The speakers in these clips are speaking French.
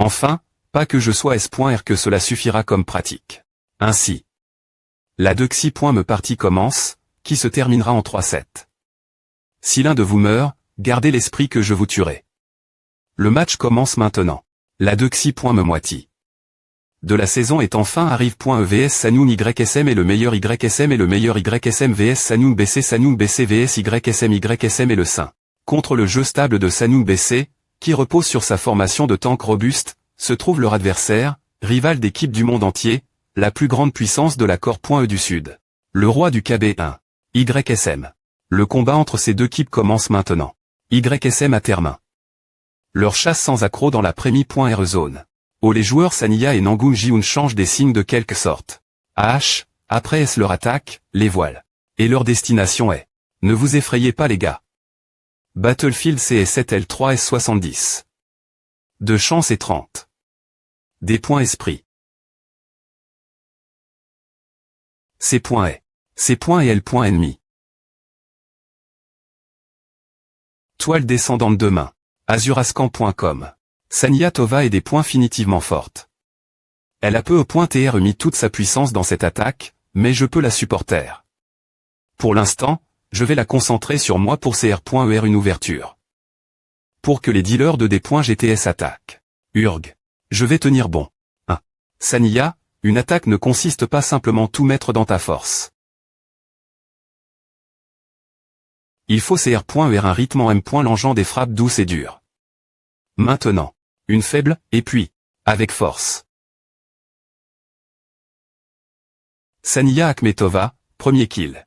Enfin, pas que je sois S.R que cela suffira comme pratique. Ainsi. La 2xi. Me partie commence, qui se terminera en 3-7. Si l'un de vous meurt, gardez l'esprit que je vous tuerai. Le match commence maintenant. La 2xi. Me moitié de la saison est enfin arrive. EVS Sanyun YSM est le meilleur YSM et le meilleur YSM vs Sanyun BC vs YSM est le saint. Contre le jeu stable de Sanyun BC, qui repose sur sa formation de tank robuste, se trouve leur adversaire, rival d'équipe du monde entier, la plus grande puissance de la Corps.E du Sud. Le roi du KB1. YSM. Le combat entre ces deux équipes commence maintenant. YSM à terre main. Leur chasse sans accroc dans la Prémi.R zone. Oh, les joueurs Sanya et Nangun Jiun changent des signes de quelque sorte. AH, après S leur attaque, les voiles. Et leur destination est. Ne vous effrayez pas les gars. Battlefield CS7L3 S70. De chance et 30. Des points esprit. C. est. C. et L. ennemi. Toile descendante de main. Azurascan.com. Sanya Tova est des points finitivement fortes. Elle a peu au point TR mis toute sa puissance dans cette attaque, mais je peux la supporter. Pour l'instant, je vais la concentrer sur moi pour CR.ER une ouverture. Pour que les dealers de des points GTS attaquent. Urg. Je vais tenir bon. 1. Sanya, une attaque ne consiste pas simplement tout mettre dans ta force. Il faut CR.ER un rythme en M. Langeant des frappes douces et dures. Maintenant. Une faible, et puis, avec force. Sanya Akhmetova, premier kill.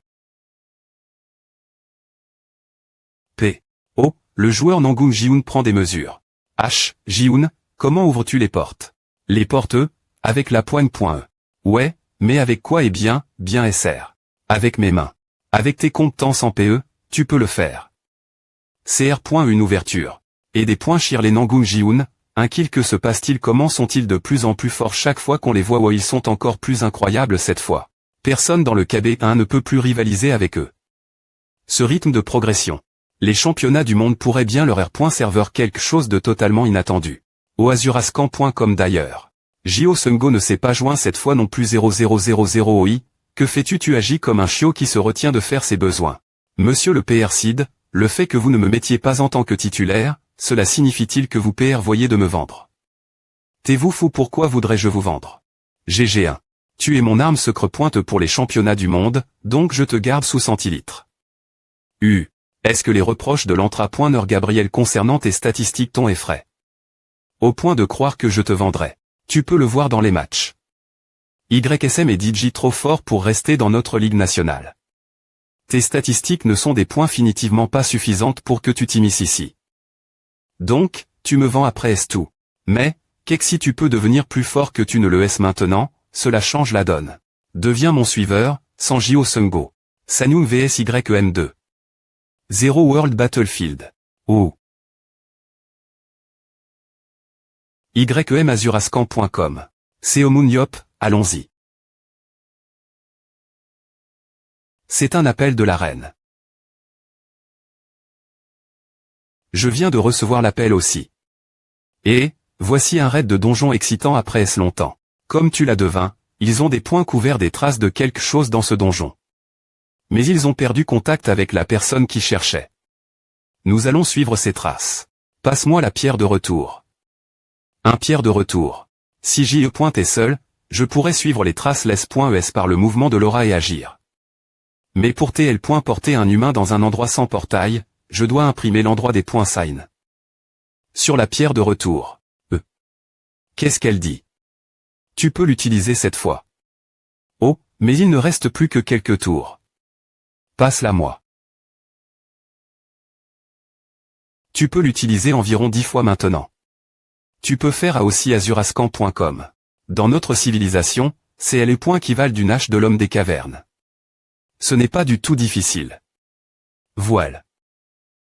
P. O. Le joueur Nangun Jiun prend des mesures. H. Jiun, comment ouvres-tu les portes? Les portes, avec la poigne.E. Ouais, mais avec quoi? Eh bien, bien SR. Avec mes mains. Avec tes compétences en PE, tu peux le faire. CR. Une ouverture. Et des points chir les Nangun Jiun. Un kill. Que se passe-t-il? Comment sont-ils de plus en plus forts chaque fois qu'on les voit? Oh, ils sont encore plus incroyables cette fois. Personne dans le KB1 ne peut plus rivaliser avec eux. Ce rythme de progression. Les championnats du monde pourraient bien leur serveur quelque chose de totalement inattendu. Au Azurascan.com d'ailleurs. Jio Sungo ne s'est pas joint cette fois non plus. 0000 OI. Que fais-tu? Tu agis comme un chiot qui se retient de faire ses besoins. Monsieur le PR Sid, le fait que vous ne me mettiez pas en tant que titulaire, cela signifie-t-il que vous PR voyez de me vendre? T'es-vous fou? Pourquoi voudrais-je vous vendre? GG1. Tu es mon arme secre pointe pour les championnats du monde, donc je te garde sous centilitres. Est-ce que les reproches de l'entra.neur Gabriel concernant tes statistiques t'ont effraie? Au point de croire que je te vendrai. Tu peux le voir dans les matchs. YSM et DJ trop fort pour rester dans notre ligue nationale. Tes statistiques ne sont des points finitivement pas suffisantes pour que tu t'immisces ici. Donc, tu me vends après S2. Mais, qu'est-ce si tu peux devenir plus fort que tu ne le es maintenant, cela change la donne. Deviens mon suiveur, sans Jio Sungo. Sanyun vs YM2. 0 World Battlefield. Oh. YM Azurascan.com. Seomun Yop, allons-y. C'est un appel de la reine. Je viens de recevoir l'appel aussi. Et, voici un raid de donjon excitant après S longtemps. Comme tu l'as devin, ils ont des points couverts des traces de quelque chose dans ce donjon. Mais ils ont perdu contact avec la personne qui cherchait. Nous allons suivre ces traces. Passe-moi la pierre de retour. Un pierre de retour. Si J.E. est seul, je pourrais suivre les traces les.es par le mouvement de l'aura et agir. Mais pour TL. Porter un humain dans un endroit sans portail, je dois imprimer l'endroit des points sign. Sur la pierre de retour. Qu'est-ce qu'elle dit? Tu peux l'utiliser cette fois. Oh, mais il ne reste plus que quelques tours. Passe-la moi. Tu peux l'utiliser environ 10 fois maintenant. Tu peux faire à aussi azurascan.com. Dans notre civilisation, c'est les points qui valent d'une hache de l'homme des cavernes. Ce n'est pas du tout difficile. Voile.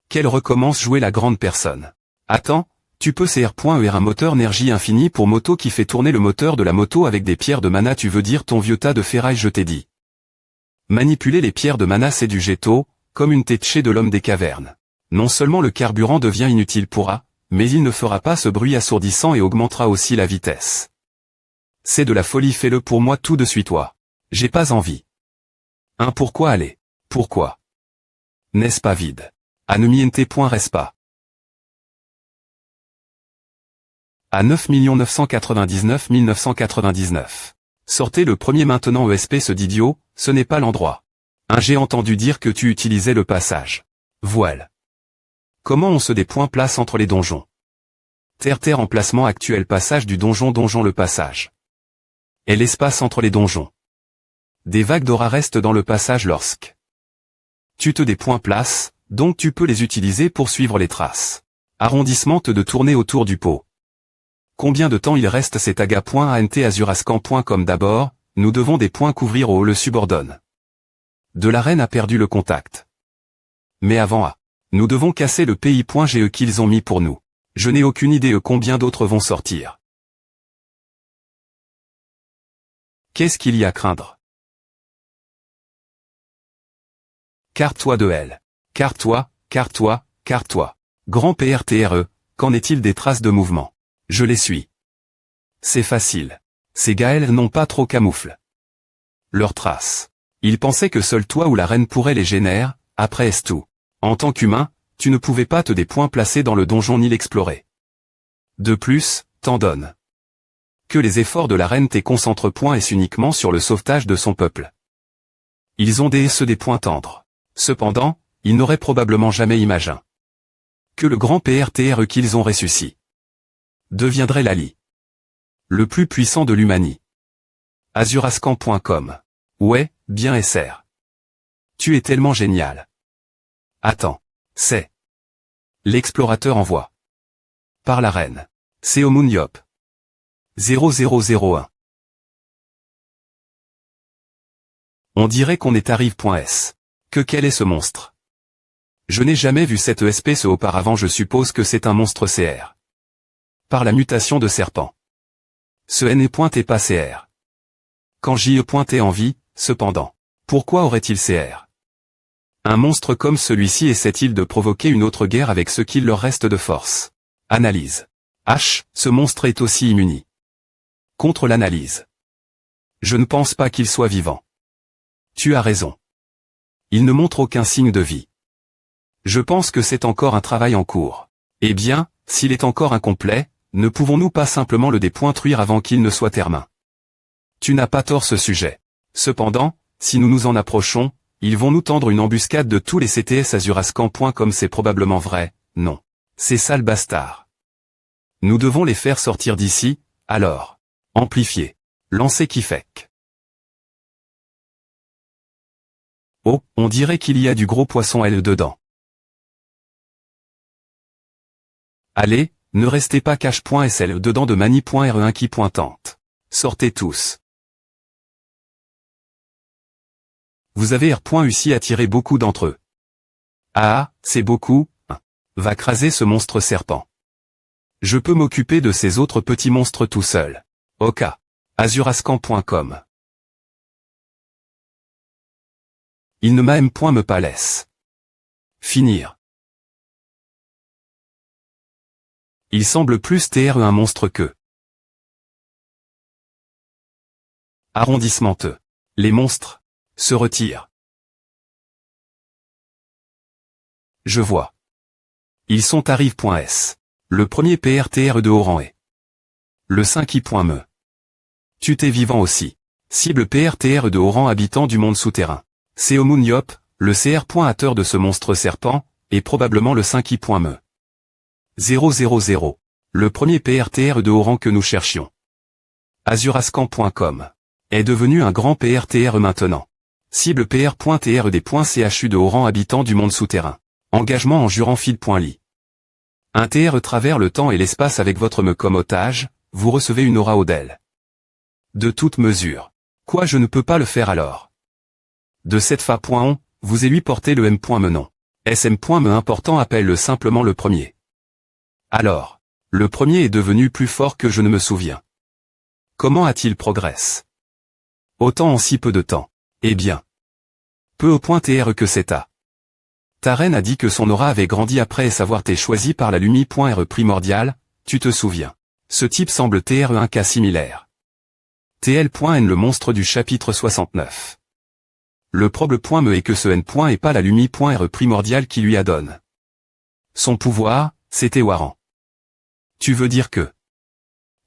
Qu'elle recommence jouer la grande personne. Attends, tu peux CR.ER un moteur énergie infinie pour moto qui fait tourner le moteur de la moto avec des pierres de mana. Tu veux dire ton vieux tas de ferraille, je t'ai dit. Manipuler les pierres de mana c'est du ghetto, comme une tétché de l'homme des cavernes. Non seulement le carburant devient inutile pour A, mais il ne fera pas ce bruit assourdissant et augmentera aussi la vitesse. C'est de la folie, fais-le pour moi tout de suite, toi. J'ai pas envie. Pourquoi aller? Pourquoi? N'est-ce pas vide? Anemiente.respa. À 9 999 999. Sortez le premier maintenant ESP, ce d'idiot, ce n'est pas l'endroit. J'ai entendu dire que tu utilisais le passage. Voile. Comment on se des points place entre les donjons? Terre emplacement actuel, passage du donjon le passage. Et l'espace entre les donjons. Des vagues d'aura restent dans le passage lorsque tu te des points place, donc tu peux les utiliser pour suivre les traces. Arrondissement de tourner autour du pot. Combien de temps il reste? C'est aga.ant@azurascan.com. D'abord, nous devons des points couvrir au haut, le subordonne. De la reine a perdu le contact. Mais avant nous devons casser le pays.ge qu'ils ont mis pour nous. Je n'ai aucune idée combien d'autres vont sortir. Qu'est-ce qu'il y a à craindre? Carre-toi de elle. Carre-toi, carre-toi, carre-toi. Grand PRTRE, qu'en est-il des traces de mouvement? Je les suis. C'est facile. Ces Gaëls n'ont pas trop camoufle leurs traces. Ils pensaient que seul toi ou la reine pourrait les générer, après est tout. En tant qu'humain, tu ne pouvais pas te des points placer dans le donjon ni l'explorer. De plus, t'en donnes. Que les efforts de la reine te concentrent point et uniquement sur le sauvetage de son peuple. Ils ont des points tendres. Cependant, ils n'auraient probablement jamais imaginé que le grand PRTRE qu'ils ont ressuscité deviendrait l'ali le plus puissant de l'humanie. Azurascan.com. Ouais, bien SR. Tu es tellement génial. Attends, c'est l'explorateur envoie par la reine. C'est Omuniop. 0001. On dirait qu'on est arrive.s. Que quel est ce monstre? Je n'ai jamais vu cette espèce auparavant, je suppose que c'est un monstre CR. Par la mutation de serpent. Ce N est pas CR. Quand J est en vie, cependant. Pourquoi aurait-il CR? Un monstre comme celui-ci essaie-t-il de provoquer une autre guerre avec ce qu'il leur reste de force? Analyse. H, ce monstre est aussi immuni contre l'analyse. Je ne pense pas qu'il soit vivant. Tu as raison. Il ne montre aucun signe de vie. Je pense que c'est encore un travail en cours. Eh bien, s'il est encore incomplet, ne pouvons-nous pas simplement le dépointuire avant qu'il ne soit terminé? Tu n'as pas tort ce sujet. Cependant, si nous nous en approchons, ils vont nous tendre une embuscade de tous les CTS Azurascan.com. C'est probablement vrai, non. Ces sales bastards. Nous devons les faire sortir d'ici, alors. Amplifier. Lancer Kifek. Oh, on dirait qu'il y a du gros poisson L dedans. Allez, ne restez pas cache.sl dedans de mani.re1 qui pointante. Sortez tous. Vous avez R.Ussi attiré beaucoup d'entre eux. Ah, c'est beaucoup, Va craser ce monstre serpent. Je peux m'occuper de ces autres petits monstres tout seul. Ok. Azurascan.com. Il ne m'a même point me pas laisse finir. Il semble plus TR un monstre que arrondissementeux. Les monstres se retirent. Je vois. Ils sont arrive.s. Le premier PRTR de haut rang est le 5 I.me. Tu t'es vivant aussi. Cible PRTR de haut rang habitant du monde souterrain. C'est Omuniop, le CR.ateur de ce monstre serpent, et probablement le 5 I.me. 000. Le premier PRTR de haut rang que nous cherchions. Azurascan.com. Est devenu un grand PRTR maintenant. Cible PR.TR des .CHU de haut rang habitant du monde souterrain. Engagement en jurant feed.ly. Un TR travers le temps et l'espace avec votre me comme otage, vous recevez une aura Odel. De toute mesure. Quoi, je ne peux pas le faire alors? De cette fa.on, vous et lui portez le M.menon. SM.me important appelle-le simplement le premier. Alors, le premier est devenu plus fort que je ne me souviens. Comment a-t-il progressé? Autant en si peu de temps. Eh bien. Peu au point TR que c'est à Ta reine a dit que son aura avait grandi après savoir t'es choisi par la Lumi.re primordiale, tu te souviens. Ce type semble TRE un cas similaire. TL.N le monstre du chapitre 69. Le problème est que ce N. est pas la Lumi.re primordiale qui lui adonne. Son pouvoir, c'était Waran. Tu veux dire que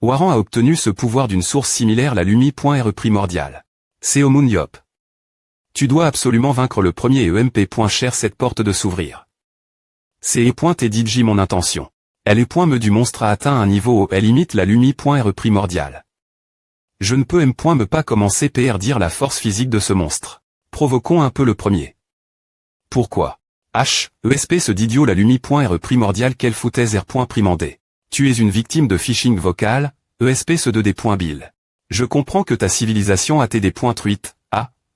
Waran a obtenu ce pouvoir d'une source similaire la Lumi.re primordiale. C'est Omunyop. Tu dois absolument vaincre le premier et EMP. Cher cette porte de s'ouvrir. C'est E.T. mon intention. Elle est me du monstre a atteint un niveau où elle imite la Lumi.re primordiale. Je ne peux me pas commencer PR dire la force physique de ce monstre. Provoquons un peu le premier. Pourquoi ESP ce d'idiot la Lumi.re primordiale quelle foutaise R.primandé. Tu es une victime de phishing vocal, ESP ce de des.bill. Je comprends que ta civilisation a des truites,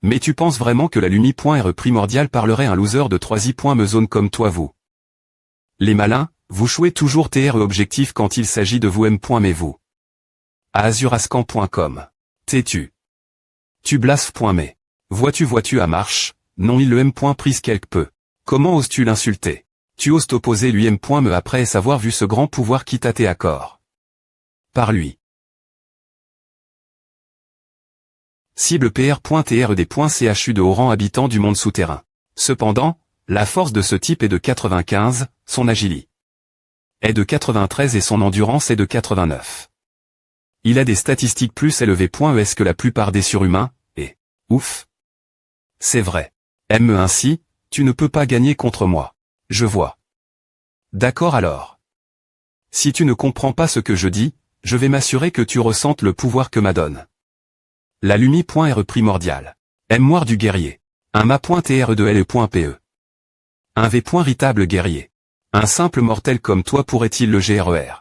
mais tu penses vraiment que la Lumi.re primordiale parlerait un loser de 3i. Me zone comme toi vous. Les malins, vous jouez toujours TRE objectif quand il s'agit de vous mais vous. À azurascan.com. T'es-tu. Tu blasf.mais. Vois-tu à marche, non il le prise quelque peu. Comment oses-tu l'insulter? Tu oses t'opposer lui me après avoir vu ce grand pouvoir qui t'a tes accords. Par lui. Cible PR.TRE des.CHU de haut rang habitant du monde souterrain. Cependant, la force de ce type est de 95, son agilité est de 93 et son endurance est de 89. Il a des statistiques plus élevées. Est-ce que la plupart des surhumains, et, ouf. C'est vrai. Aime ainsi, tu ne peux pas gagner contre moi. Je vois. D'accord alors. Si tu ne comprends pas ce que je dis, je vais m'assurer que tu ressentes le pouvoir que m'adonne. La Lumi.re primordiale. Mémoire du guerrier. Un ma.TRE de L.PE. Un V.Ritable guerrier. Un simple mortel comme toi pourrait-il le GRER?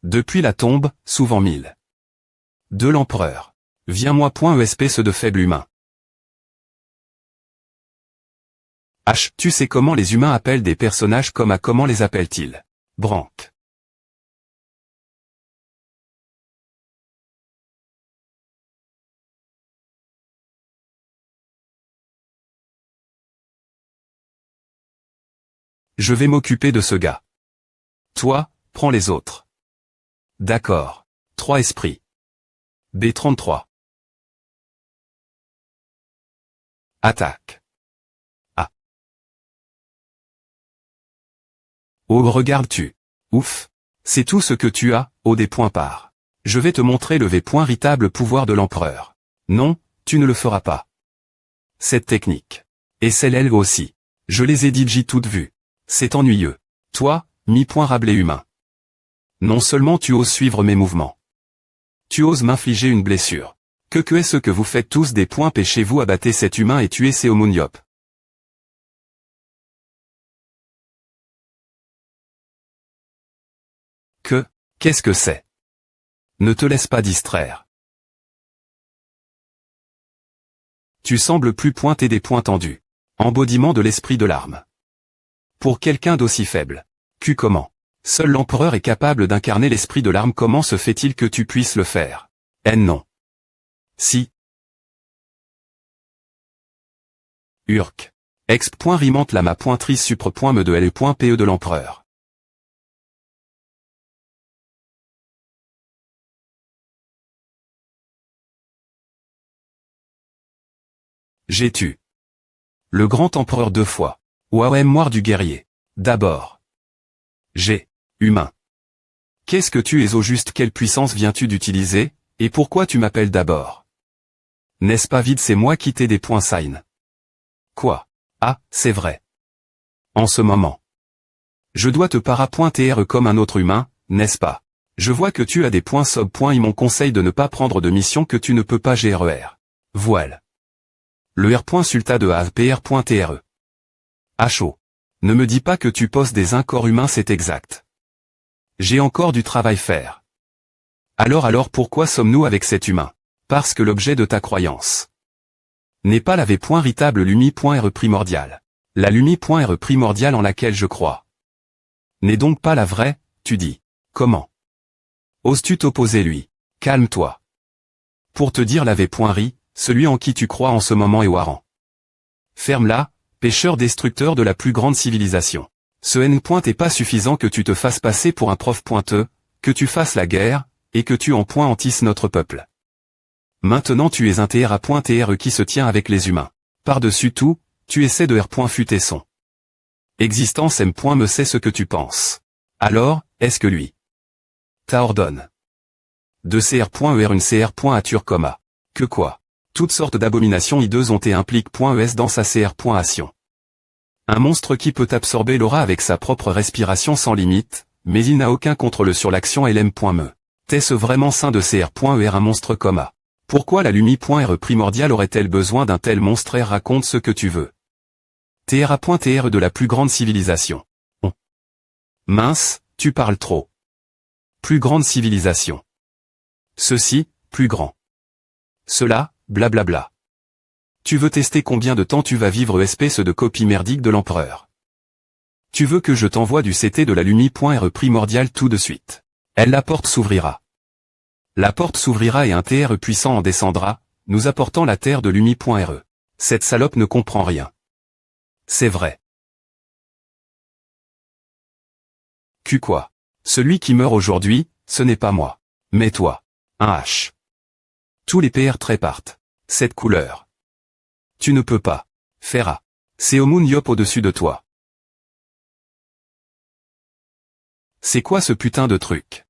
Depuis la tombe, souvent 1000. De l'empereur. Viens-moi.ESP ce de faible humain. Tu sais comment les humains appellent des personnages comme comment les appellent-ils? Branque. Je vais m'occuper de ce gars. Toi, prends les autres. D'accord. 3 esprits. B33. Attaque. A. Oh regardes-tu. Ouf. C'est tout ce que tu as, au des points par. Je vais te montrer le V.Ritable pouvoir de l'empereur. Non, tu ne le feras pas. Cette technique. Et celle-là aussi. Je les ai DJ toutes vues. C'est ennuyeux. Toi, mi-rablé humain. Non seulement tu oses suivre mes mouvements. Tu oses m'infliger une blessure. Que est-ce que vous faites tous des points chez vous abattez cet humain et tuez ces homoniopes. Qu'est-ce que c'est? Ne te laisse pas distraire. Tu sembles plus pointer des points tendus. Embodiment de l'esprit de l'arme. Pour quelqu'un d'aussi faible. Comment? Seul l'empereur est capable d'incarner l'esprit de l'arme. Comment se fait-il que tu puisses le faire? Non. Si. Urk. Exp.rimante la ma.trice supre.me de L.PE de l'empereur. J'ai tu. Le grand empereur 2 fois. Ouah mémoire du guerrier. D'abord. J'ai. Humain. Qu'est-ce que tu es au juste? Quelle puissance viens-tu d'utiliser, et pourquoi tu m'appelles d'abord? N'est-ce pas vide? C'est moi qui t'ai des points sign. Quoi? Ah, c'est vrai. En ce moment. Je dois te para.TRE comme un autre humain, n'est-ce pas? Je vois que tu as des points sub. Ils m'ont conseillé de ne pas prendre de mission que tu ne peux pas GRER. Voile. Le R.Sulta de AVPR.TRE. HO. Ne me dis pas que tu poses des incorps humains, c'est exact. J'ai encore du travail faire. Alors pourquoi sommes-nous avec cet humain? Parce que l'objet de ta croyance n'est pas la V.Ritable Lumi.re primordiale. La Lumi.re primordiale en laquelle je crois n'est donc pas la vraie, tu dis. Comment oses-tu t'opposer lui? Calme-toi. Pour te dire la V.Ri, celui en qui tu crois en ce moment est Waran. Ferme-la, pêcheur destructeur de la plus grande civilisation. Ce N. est pas suffisant que tu te fasses passer pour un prof pointeux, que tu fasses la guerre, et que tu en pointisses notre peuple. Maintenant tu es un TRA.TRE qui se tient avec les humains. Par-dessus tout, tu essaies de R.futer son existence M. me sait ce que tu penses. Alors, est-ce que lui t'ordonne de CR.ER une CR.ATUR, que quoi? Toutes sortes d'abominations hideuses ont et impliquent.ES dans sa CR.ation. Un monstre qui peut absorber l'aura avec sa propre respiration sans limite, mais il n'a aucun contrôle sur l'action LM.me. T'es-ce vraiment sain de CR.ER un monstre ? Pourquoi la Lumi.RE primordiale aurait-elle besoin d'un tel monstre? Raconte ce que tu veux. TRA.TRE de la plus grande civilisation. Mince, tu parles trop. Plus grande civilisation. Ceci, plus grand. Cela, blablabla. Tu veux tester combien de temps tu vas vivre, espèce de copie merdique de l'empereur. Tu veux que je t'envoie du CT de la Lumi.RE primordiale tout de suite. La porte s'ouvrira. La porte s'ouvrira et un TRE puissant en descendra, nous apportant la terre de Lumi.RE. Cette salope ne comprend rien. C'est vrai. Quoi? Celui qui meurt aujourd'hui, ce n'est pas moi. Mais toi. Un H. Tous les PR partent. Cette couleur. Tu ne peux pas. Faire. C'est Omun Yop au-dessus de toi. C'est quoi ce putain de truc?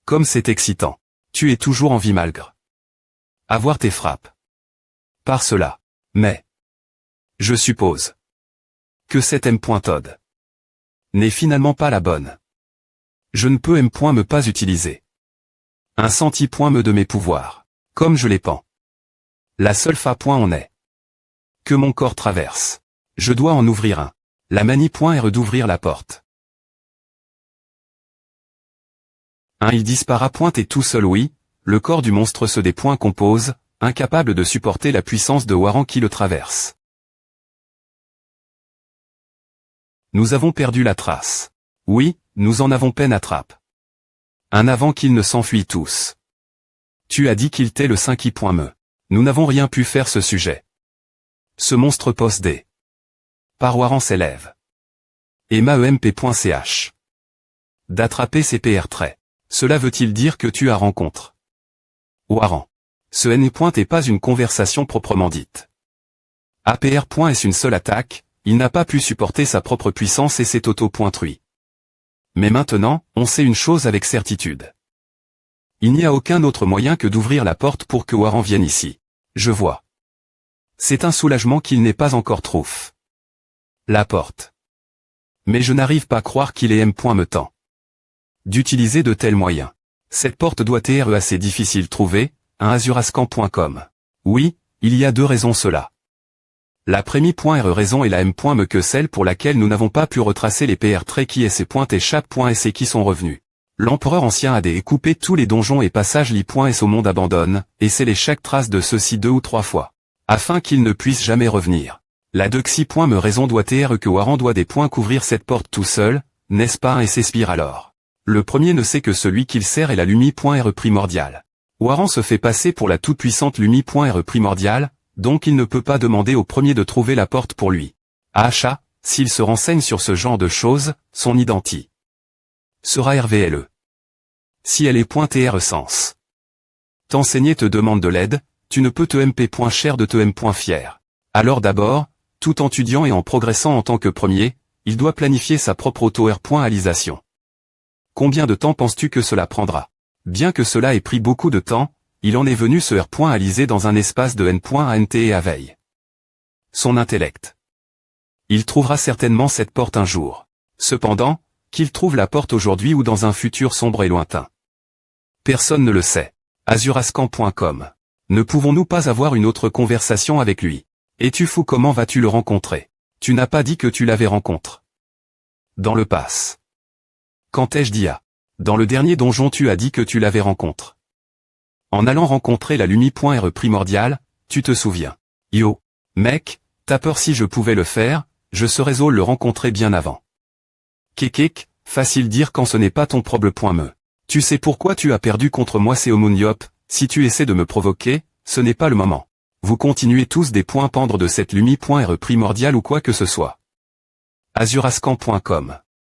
Comme c'est excitant. Tu es toujours en vie malgré avoir tes frappes. Par cela. Mais. Je suppose. Que cette M. Todd n'est finalement pas la bonne. Je ne peux M. me pas utiliser. Un centi.me de mes pouvoirs. Comme je les pends. La seule fa. On est. Que mon corps traverse. Je dois en ouvrir un. La manie.RE d'ouvrir la porte. Il dispara. Et tout seul oui, le corps du monstre se compose, incapable de supporter la puissance de Waran qui le traverse. Nous avons perdu la trace. Oui, nous en avons peine à trappe. Un avant qu'ils ne s'enfuient tous. Tu as dit qu'il t'est le 5i.me. Nous n'avons rien pu faire ce sujet. Ce monstre possédé. Par Waran s'élève. Emma EMP.ch. D'attraper ces PR traits. Cela veut-il dire que tu as rencontre Waran. Ce N. est pas une conversation proprement dite. APR. Est une seule attaque, il n'a pas pu supporter sa propre puissance et s'est auto-pointruit. Mais maintenant, on sait une chose avec certitude. Il n'y a aucun autre moyen que d'ouvrir la porte pour que Waran vienne ici. Je vois. C'est un soulagement qu'il n'est pas encore trouf. La porte. Mais je n'arrive pas à croire qu'il est M. me tend d'utiliser de tels moyens. Cette porte doit être assez difficile trouver, un azurascan.com. Oui, il y a deux raisons cela. La première raison est la M. me que celle pour laquelle nous n'avons pas pu retracer les PR traits qui est ces points et chaque.s et qui sont revenus. L'empereur ancien a découpé tous les donjons et passages li.s au monde abandonne, et scellé chaque trace de ceux-ci 2 ou 3 fois. Afin qu'ils ne puissent jamais revenir. La me raison doit être que Waran doit des points couvrir cette porte tout seul, n'est-ce pas et s'espire alors. Le premier ne sait que celui qu'il sert est la Lumi.RE primordiale. Waran se fait passer pour la toute-puissante Lumi.RE primordiale, donc il ne peut pas demander au premier de trouver la porte pour lui. Achat, s'il se renseigne sur ce genre de choses, son identité sera RVLE. Si elle est .TR sens. T'enseigner te demande de l'aide, tu ne peux te MP.cher de te M.fier. Alors d'abord, tout étudiant et en progressant en tant que premier, il doit planifier sa propre auto-R.alisation. Combien de temps penses-tu que cela prendra? Bien que cela ait pris beaucoup de temps, il en est venu se R.aliser dans un espace de N.ant et à veille. Son intellect. Il trouvera certainement cette porte un jour. Cependant, qu'il trouve la porte aujourd'hui ou dans un futur sombre et lointain. Personne ne le sait. Azurascan.com. Ne pouvons-nous pas avoir une autre conversation avec lui? Es-tu fou? Comment vas-tu le rencontrer? Tu n'as pas dit que tu l'avais rencontré. Dans le pass. Quand ai-je dit à? Dans le dernier donjon tu as dit que tu l'avais rencontré. En allant rencontrer la Lumi.RE primordiale, tu te souviens. Yo. Mec, t'as peur? Si je pouvais le faire, je serais allé le rencontrer bien avant. Kekek, facile dire quand ce n'est pas ton problème. Tu sais pourquoi tu as perdu contre moi Seomun-Yop, si tu essaies de me provoquer, ce n'est pas le moment. Vous continuez tous des points pendre de cette lumi.re primordial ou quoi que ce soit. Azurascan.com